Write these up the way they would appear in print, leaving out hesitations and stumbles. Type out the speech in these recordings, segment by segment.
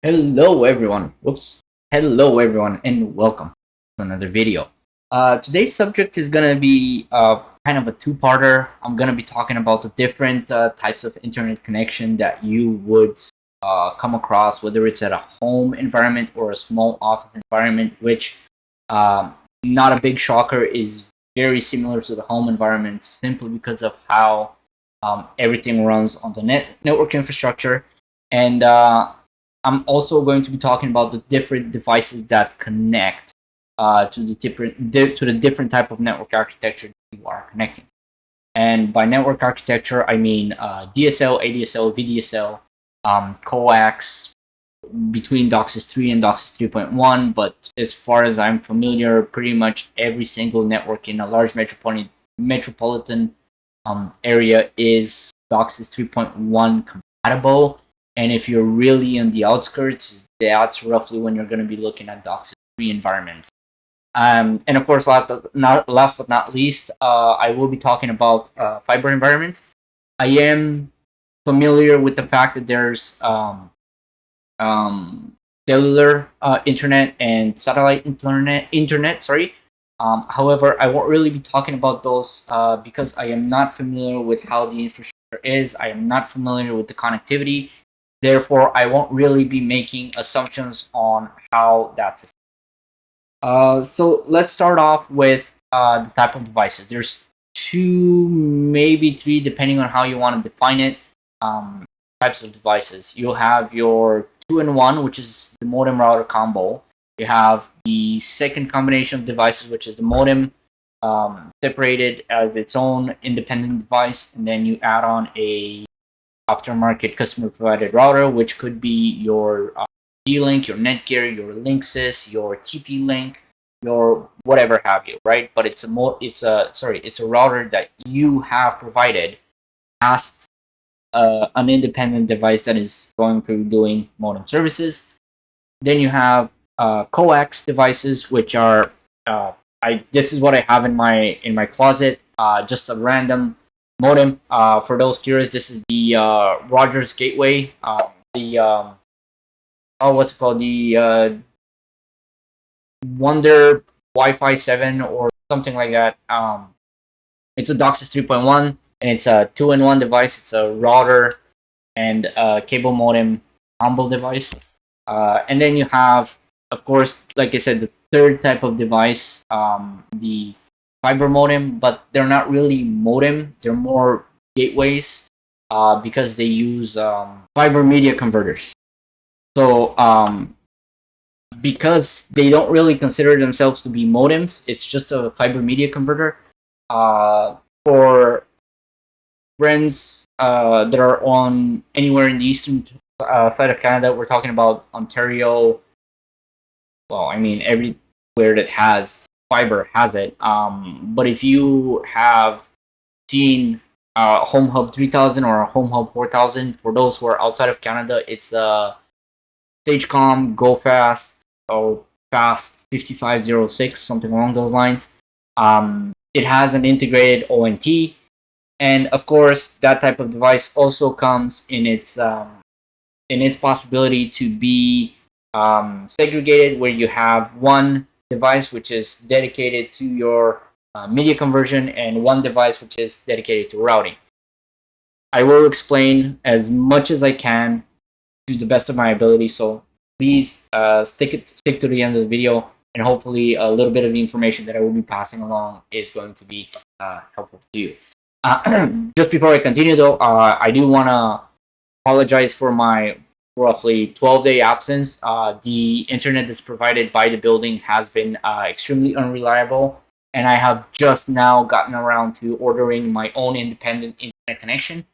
Hello everyone. Whoops. Hello everyone and welcome to another video. Today's subject is gonna be kind of a two-parter. I'm gonna be talking about the different types of internet connection that you would come across, whether it's at a home environment or a small office environment, which um, not a big shocker is very similar to the home environment simply because of how everything runs on the network infrastructure. And I'm also going to be talking about the different devices that connect to the different type of network architecture you are connecting. And by network architecture, I mean DSL, ADSL, VDSL, Coax, between DOCSIS 3 and DOCSIS 3.1. But as far as I'm familiar, pretty much every single network in a large metropolitan area is DOCSIS 3.1 compatible. And if you're really in the outskirts, that's roughly when you're going to be looking at DOCSIS 3 environments. And of course, last but not least, I will be talking about fiber environments. I am familiar with the fact that there's cellular internet and satellite internet. Sorry. However, I won't really be talking about those because I am not familiar with how the infrastructure is. I am not familiar with the connectivity. Therefore, I won't really be making assumptions on how that's. So let's start off with the type of devices. There's two, maybe three, depending on how you want to define it. Types of devices. You'll have your two-in-one, which is the modem router combo. You have the second combination of devices, which is the modem, separated as its own independent device, and then you add on a aftermarket customer provided router, which could be your D-Link, your Netgear, your Linksys, your TP-Link, your whatever have you, right? But it's a router that you have provided as an independent device that is going through doing modem services. Then you have coax devices, which are this is what I have in my closet, just a random modem. For those curious, this is the Rogers Gateway. What's it called? The Wonder Wi-Fi 7 or something like that. It's a DOCSIS 3.1 and it's a two-in-one device. It's a router and a cable modem combo device. And then you have, of course, like I said, the third type of device, the fiber modem, but they're not really modem. They're more gateways because they use fiber media converters. So because they don't really consider themselves to be modems, it's just a fiber media converter. For friends that are on anywhere in the eastern side of Canada, we're talking about Ontario. Well, I mean, everywhere that has fiber has it. But if you have seen Home Hub 3000 or Home Hub 4000, for those who are outside of Canada, it's Sagecom Go Fast or Fast 5506, something along those lines. It has an integrated ONT, and of course, that type of device also comes in its possibility to be segregated, where you have one device which is dedicated to your media conversion and one device which is dedicated to routing. I will explain as much as I can to the best of my ability, so please stick to the end of the video, and hopefully a little bit of the information that I will be passing along is going to be helpful to you. Just before I continue though, I do want to apologize for my roughly 12-day absence. The internet that's provided by the building has been extremely unreliable, and I have just now gotten around to ordering my own independent internet connection,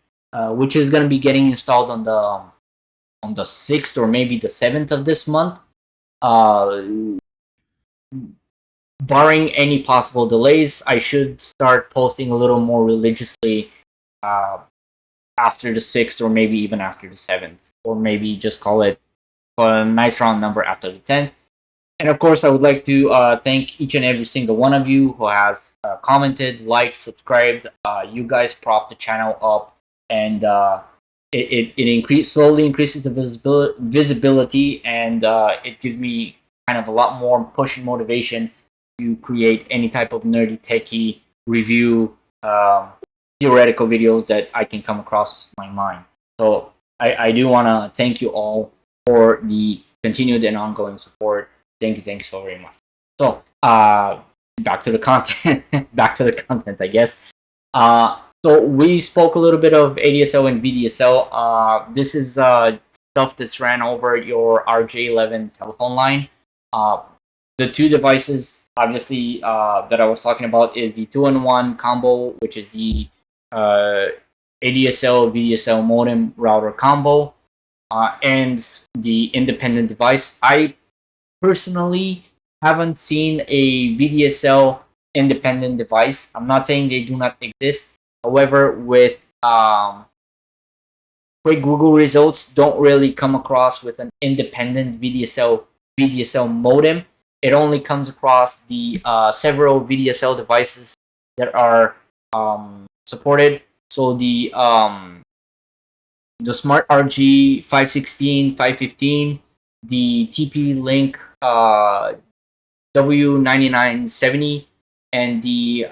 which is going to be getting installed on the 6th or maybe the 7th of this month. Barring any possible delays, I should start posting a little more religiously after the 6th or maybe even after the 7th, or maybe just call it a nice round number after the 10th. And of course, I would like to thank each and every single one of you who has commented, liked, subscribed. You guys prop the channel up, and slowly increases the visibility, and it gives me kind of a lot more push and motivation to create any type of nerdy techie review theoretical videos that I can come across my mind. So I do want to thank you all for the continued and ongoing support. Thank you so very much. So back to the content. Back to the content, I guess. So we spoke a little bit of ADSL and VDSL. This is stuff that's ran over your RJ11 telephone line. The two devices, obviously, that I was talking about is the 2-in-1 combo, which is the ADSL VDSL modem router combo, and the independent device. I personally haven't seen a VDSL independent device. I'm not saying they do not exist. However, with quick Google results, don't really come across with an independent VDSL modem. It only comes across the several VDSL devices that are supported. So the Smart RG 516, 515, the TP Link W9970, and the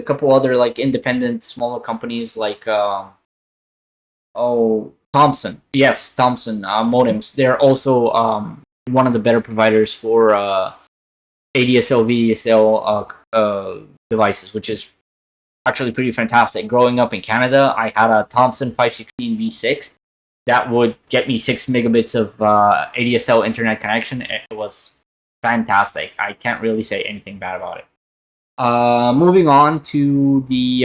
couple other like independent smaller companies like Thompson. Yes, Thompson modems. They're also one of the better providers for ADSL VDSL devices, which is actually pretty fantastic. Growing up in Canada, I had a Thompson 516 V6 that would get me 6 megabits of ADSL internet connection. It was fantastic. I can't really say anything bad about it. Moving on to the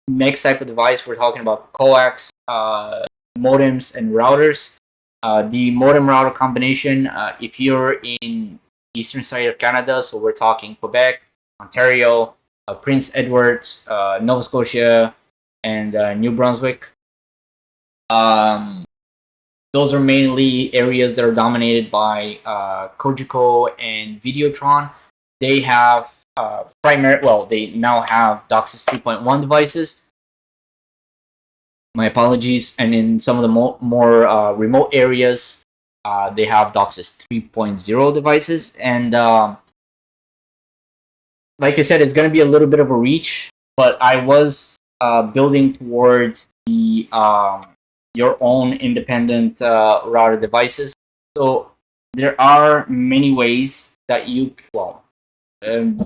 next type of device, we're talking about coax, modems, and routers. The modem router combination, if you're in eastern side of Canada, so we're talking Quebec, Ontario, Prince Edward, Nova Scotia, and New Brunswick. Those are mainly areas that are dominated by Cogeco and Videotron. They have they now have DOCSIS 3.1 devices. My apologies. And in some of the more remote areas, they have DOCSIS 3.0 devices. And like I said, it's going to be a little bit of a reach, but I was building towards the your own independent router devices. So there are many ways that you,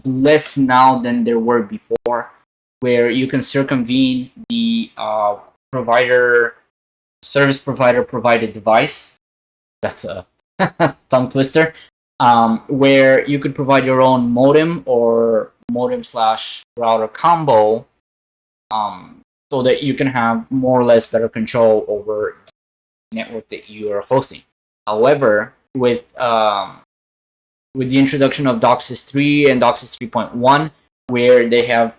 less now than there were before, where you can circumvent the service provider provided device. That's a tongue twister. Where you could provide your own modem or modem/router combo, so that you can have more or less better control over the network that you are hosting. However, with the introduction of DOCSIS 3 and DOCSIS 3.1, where they have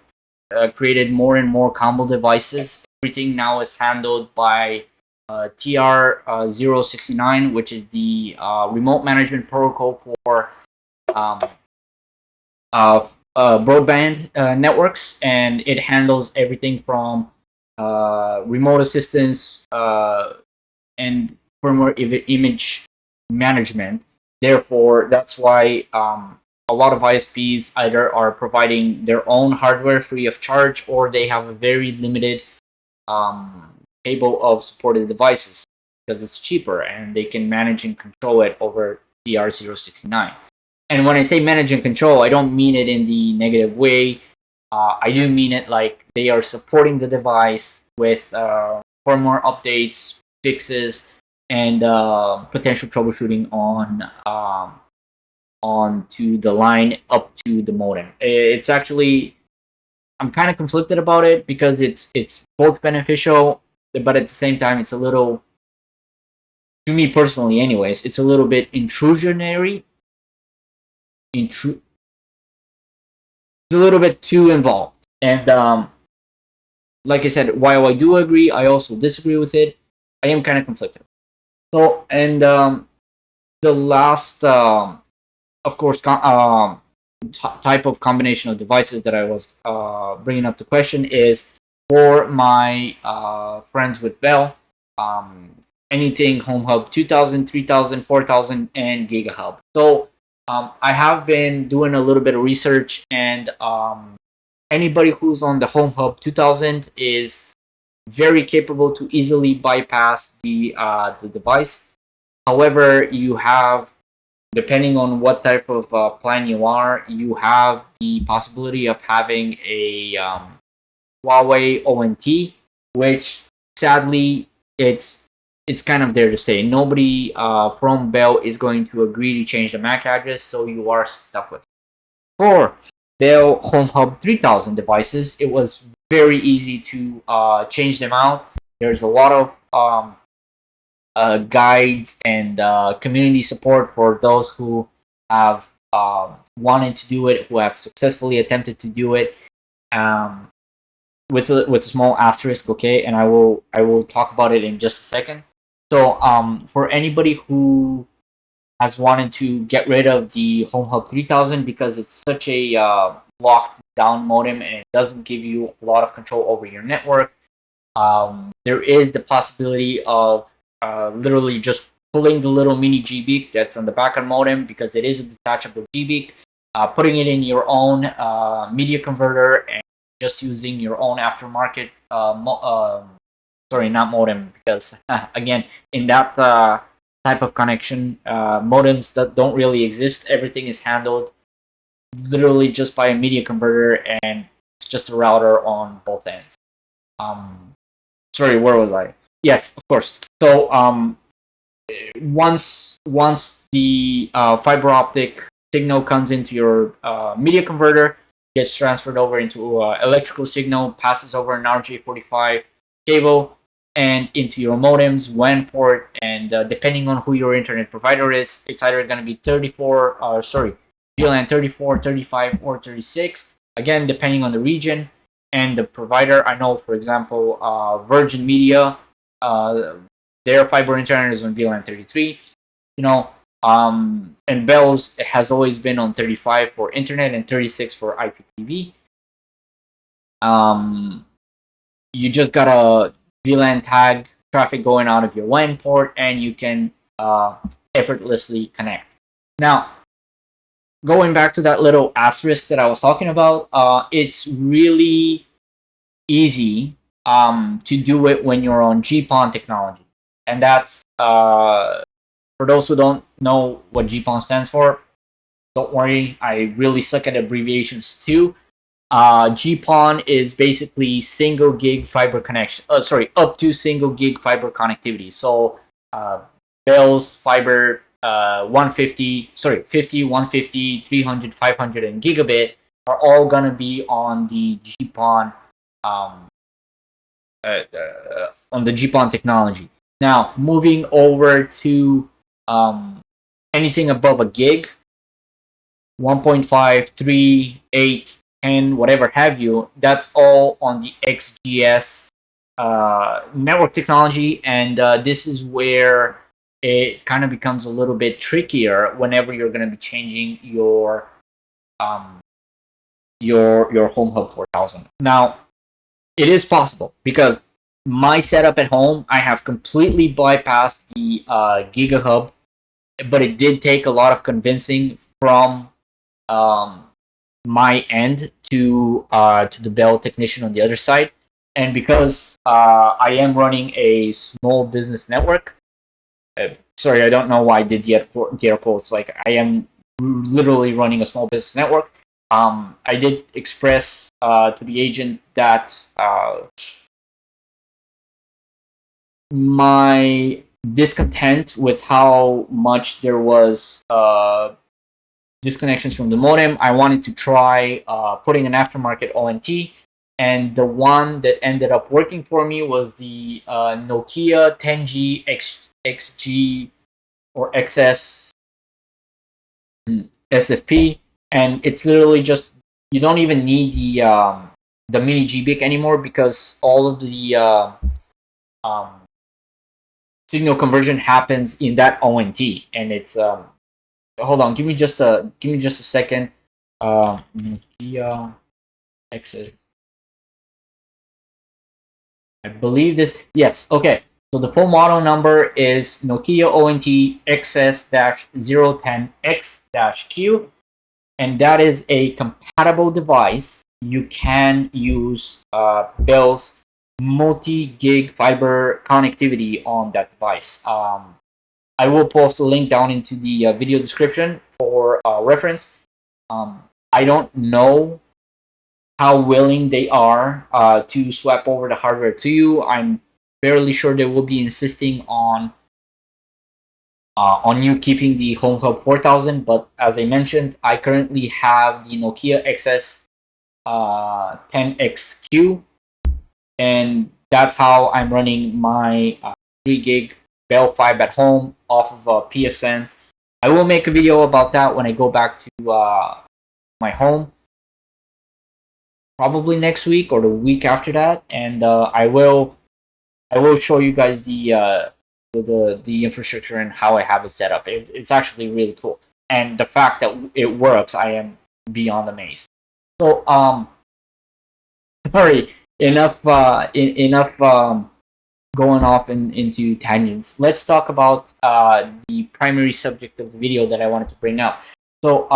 created more and more combo devices, everything now is handled by TR069, which is the remote management protocol for broadband networks, and it handles everything from remote assistance and firmware image management. Therefore, that's why a lot of ISPs either are providing their own hardware free of charge, or they have a very limited table of supported devices because it's cheaper and they can manage and control it over TR069. And when I say manage and control, I don't mean it in the negative way. I do mean it like they are supporting the device with firmware updates, fixes, and potential troubleshooting on to the line up to the modem. It's actually, I'm kind of conflicted about it because it's both beneficial, but at the same time, it's a little, to me personally, anyways, it's a little bit intrusionary. It's a little bit too involved, and like I said, while I do agree, I also disagree with it. I am kind of conflicted. So, and the last, of course, type of combination of devices that I was bringing up the question is for my friends with Bell. anything home hub 2000, 3000, 4000, and gigahub. So I have been doing a little bit of research, and anybody who's on the home hub 2000 is very capable to easily bypass the device. However, you have, depending on what type of plan you are, you have the possibility of having a Huawei ONT, which sadly it's kind of there to stay. Nobody from Bell is going to agree to change the MAC address, so you are stuck with it. For Bell Home Hub 3000 devices, it was very easy to change them out. There's a lot of guides and community support for those who have wanted to do it, who have successfully attempted to do it, with a small asterisk. Okay, and I will talk about it in just a second. So for anybody who has wanted to get rid of the Home Hub 3000 because it's such a locked down modem and it doesn't give you a lot of control over your network, there is the possibility of literally just pulling the little mini GBeak that's on the back of modem, because it is a detachable GBeak, putting it in your own media converter and just using your own aftermarket sorry, not modem, because again, in that type of connection, modems that don't really exist. Everything is handled literally just by a media converter, and it's just a router on both ends. Sorry, where was I? Yes, of course. So once the fiber optic signal comes into your media converter, gets transferred over into electrical signal, passes over an RJ45 cable and into your modem's WAN port, and depending on who your internet provider is, it's either going to be 34, VLAN 34, 35, or 36. Again, depending on the region and the provider. I know, for example, Virgin Media, their fiber internet is on VLAN 33. And Bell's has always been on 35 for internet and 36 for IPTV. You just gotta VLAN tag traffic going out of your WAN port, and you can effortlessly connect. Now, going back to that little asterisk that I was talking about, it's really easy to do it when you're on GPON technology, and that's for those who don't know what GPON stands for. Don't worry, I really suck at abbreviations too. GPON is basically single gig fiber connection. Up to single gig fiber connectivity. So Bell's fiber 50, 150, 300, 500, and gigabit are all gonna be on the GPON technology. Now, moving over to anything above a gig, 1.5, 3, 8, 10, whatever have you, that's all on the XGS network technology, and this is where it kind of becomes a little bit trickier whenever you're going to be changing your home hub 4000. Now, it is possible because my setup at home, I have completely bypassed the gigahub, but it did take a lot of convincing from my end to the Bell technician on the other side. And because I am running a small business network, sorry, I don't know why I did the air quotes. Like, I am literally running a small business network. I did express to the agent that my discontent with how much there was disconnections from the modem. I wanted to try putting an aftermarket ONT, and the one that ended up working for me was the Nokia 10G XG or XS SFP, and it's literally just, you don't even need the mini GBIC anymore, because all of the signal conversion happens in that ONT, and it's hold on, give me just a second. Nokia XS, I believe this. Yes, okay. So the full model number is Nokia ONT XS-010X-Q, and that is a compatible device. You can use Bell's multi-gig fiber connectivity on that device. I will post a link down into the video description for reference. I don't know how willing they are to swap over the hardware to you. I'm fairly sure they will be insisting on you keeping the Home Hub 4000. But as I mentioned, I currently have the Nokia XS 10XQ, and that's how I'm running my 3 gig Bell Fibre at home off of PFSense. I will make a video about that when I go back to my home, probably next week or the week after that, and I will show you guys the infrastructure and how I have it set up. It's actually really cool, and the fact that it works, I am beyond amazed. So sorry, enough going off into tangents. Let's talk about the primary subject of the video that I wanted to bring up. So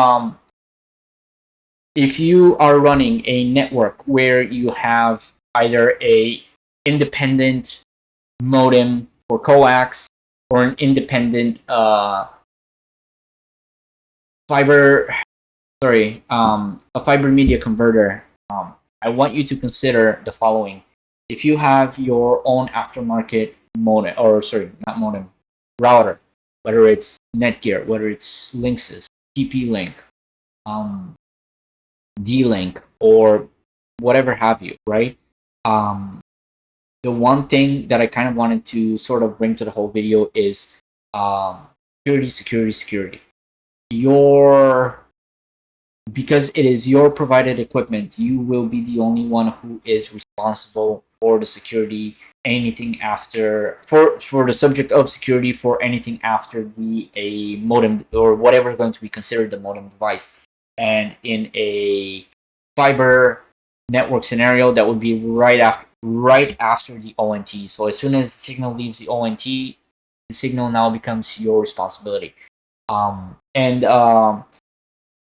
if you are running a network where you have either a independent modem for coax or an independent fiber a fiber media converter, I want you to consider the following. If you have your own aftermarket modem, or sorry, not modem, router, whether it's Netgear, whether it's Linksys, TP-Link, D-Link, or whatever have you, right? The one thing that I kind of wanted to sort of bring to the whole video is security. Because it is your provided equipment, you will be the only one who is responsible for the security. Anything after for the subject of security for anything after a modem or whatever is going to be considered the modem device. And in a fiber network scenario, that would be right after the ONT. So as soon as the signal leaves the ONT, the signal now becomes your responsibility. A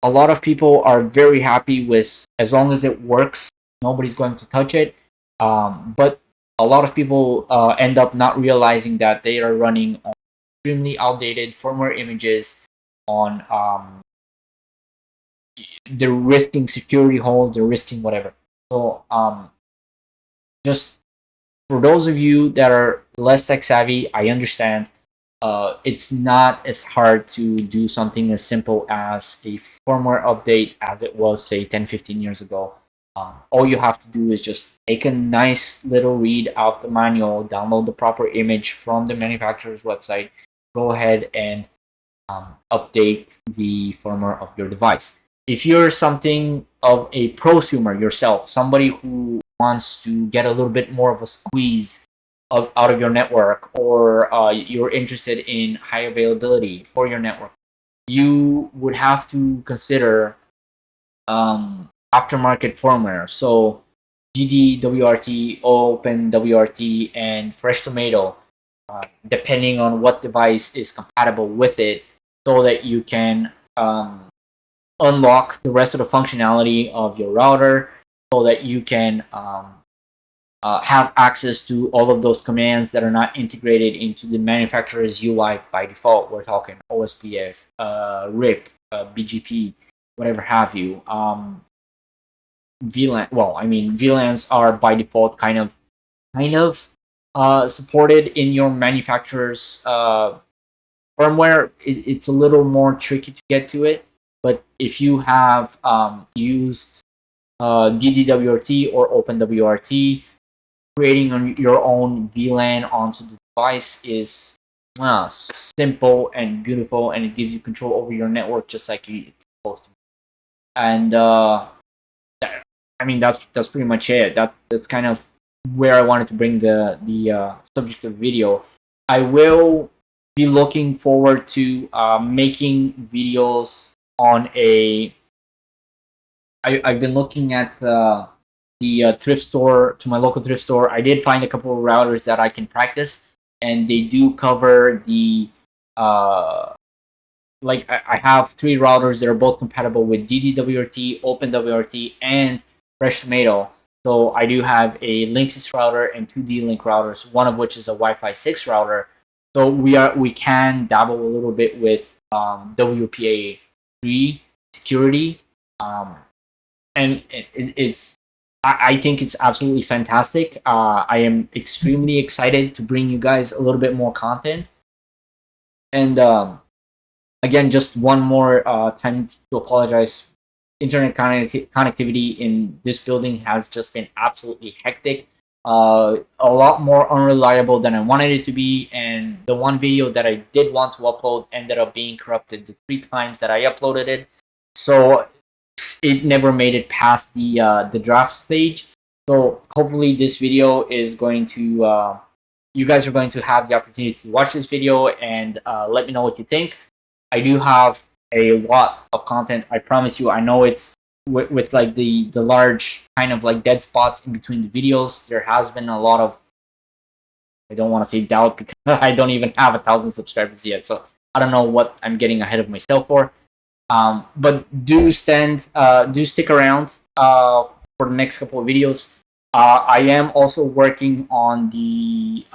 lot of people are very happy with, as long as it works, nobody's going to touch it. But a lot of people end up not realizing that they are running on extremely outdated firmware images. They're risking security holes, they're risking whatever. So just for those of you that are less tech savvy, I understand. It's not as hard to do something as simple as a firmware update as it was, say, 10-15 years ago. All you have to do is just take a nice little read out the manual, download the proper image from the manufacturer's website, go ahead and update the firmware of your device. If you're something of a prosumer yourself, somebody who wants to get a little bit more of a squeeze out of your network, or you're interested in high availability for your network, you would have to consider aftermarket firmware. So GDWRT, OpenWRT, and Fresh Tomato, depending on what device is compatible with it, so that you can unlock the rest of the functionality of your router, so that you can have access to all of those commands that are not integrated into the manufacturer's UI by default. We're talking OSPF, RIP, BGP, whatever have you. VLAN. Well, I mean, VLANs are by default kind of supported in your manufacturer's firmware. It's a little more tricky to get to it, but if you have used DDWRT or OpenWRT, creating on your own VLAN onto the device is simple and beautiful, and it gives you control over your network just like it's supposed to. And I mean, that's pretty much it. That's kind of where I wanted to bring the subject of video. I will be looking forward to making videos on I've been looking at the thrift store, to my local thrift store. I did find a couple of routers that I can practice. and they do cover the like I have 3 routers that are both compatible with DDWRT, OpenWRT, and Fresh Tomato. So I do have a Linksys router and 2 D-Link routers, one of which is a Wi-Fi 6 router. So we can dabble a little bit with WPA3 security, and I think it's absolutely fantastic. I am extremely excited to bring you guys a little bit more content, and again, just one more time to apologize. Internet connectivity in this building has just been absolutely hectic. A lot more unreliable than I wanted it to be, and the one video that I did want to upload ended up being corrupted the 3 times that I uploaded it. So it never made it past the draft stage. So hopefully this video is going to you guys are going to have the opportunity to watch this video and let me know what you think. I do have a lot of content. I promise you. I know it's with like the large kind of like dead spots in between the videos. There has been a lot of, I don't want to say doubt because I don't even have 1,000 subscribers yet. So I don't know what I'm getting ahead of myself for. But do stick around for the next couple of videos. I am also working on the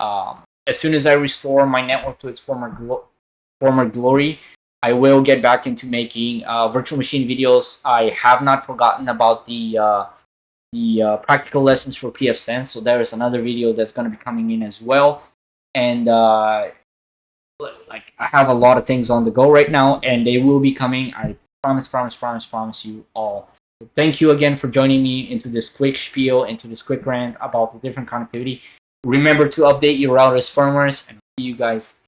as soon as I restore my network to its former glory, I will get back into making virtual machine videos. I have not forgotten about the practical lessons for PFSense, so there is another video that's going to be coming in as well. And like I have a lot of things on the go right now, and they will be coming. I promise you all. So thank you again for joining me into this quick spiel, into this quick rant about the different connectivity. Remember to update your router's firmwares, and see you guys.